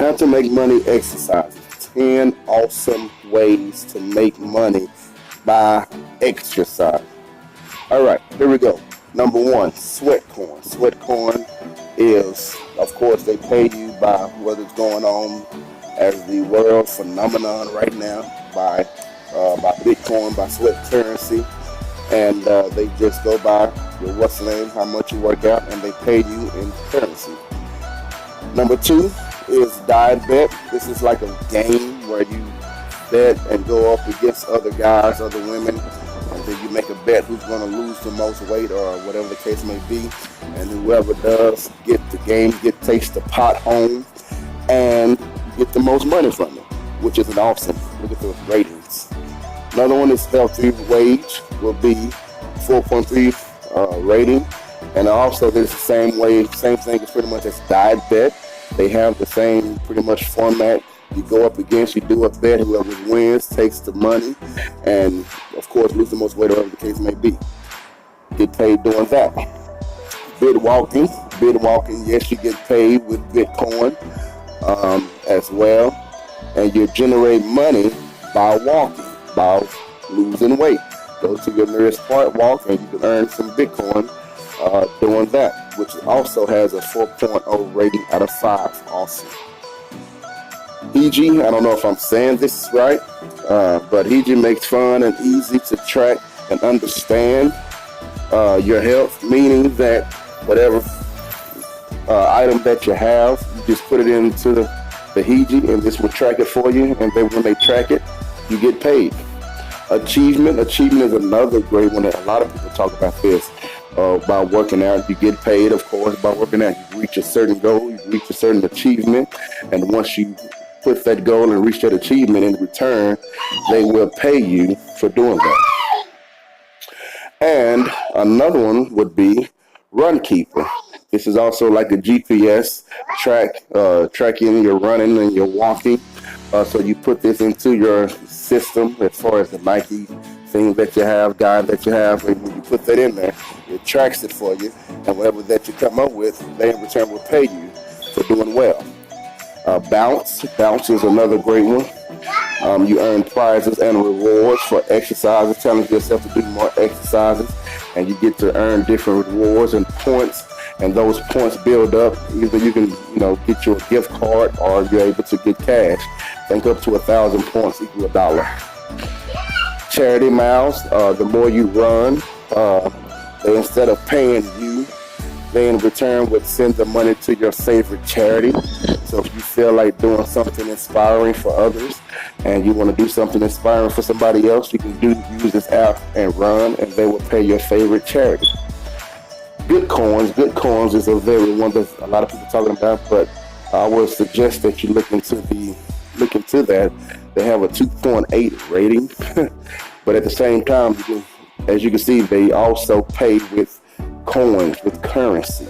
How to make money exercising. 10 awesome ways to make money by exercise. All right, here we go. Number one, sweat coin. Sweat coin is, of course, they pay you by what is going on as the world phenomenon right now by Bitcoin, by sweat currency, and they just go by your what's name, how much you work out, and they pay you in currency. Number two is diet bet. This is like a game where you bet and go up against other guys, other women, and then you make a bet who's going to lose the most weight or whatever the case may be, and whoever does get the game, takes the pot home, and get the most money from it, which is an awesome. Look at those ratings. Another one is healthy wage, will be 4.3 rating, and also there's the same thing as pretty much as diet bet. They have the same pretty much format. You go up against, you do a bet, whoever wins takes the money, and of course lose the most weight, or whatever the case may be. Get paid doing that. Bid walking, yes, you get paid with Bitcoin as well, and you generate money by walking, by losing weight. Go to your nearest park, walk, and you can earn some Bitcoin doing that, which also has a 4.0 rating out of 5. Awesome. EG, I don't know if I'm saying this right, but EG makes fun and easy to track and understand your health, meaning that whatever item that you have, you just put it into the EG, and this will track it for you, and then when they track it, you get paid. Achievement is another great one that a lot of people talk about this. By working out, you get paid, of course, by working out. You reach a certain goal, you reach a certain achievement, and once you put that goal and reach that achievement, in return, they will pay you for doing that. And another one would be Runkeeper. This is also like a GPS tracking your running and your walking. So you put this into your system as far as the Nike thing that you have, guide that you have, and when you put that in there, it tracks it for you, and whatever that you come up with, they in return will pay you for doing well. Bounce is another great one. You earn prizes and rewards for exercises, challenge yourself to do more exercises, and you get to earn different rewards and points, and those points build up. Either you can get you a gift card, or you're able to get cash. Think up to 1,000 points equal $1. Charity miles, the more you run, they, instead of paying you, they in return would send the money to your favorite charity. So if you feel like doing something inspiring for others, and you want to do something inspiring for somebody else, you can use this app and run, and they will pay your favorite charity. Good coins is a very one that a lot of people talking about, but I would suggest that you look into that. They have a 2.8 rating, but at the same time, as you can see, they also pay with coins, with currency.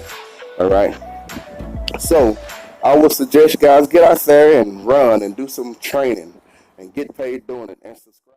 All right. So I would suggest you guys get out there and run and do some training and get paid doing it, and subscribe.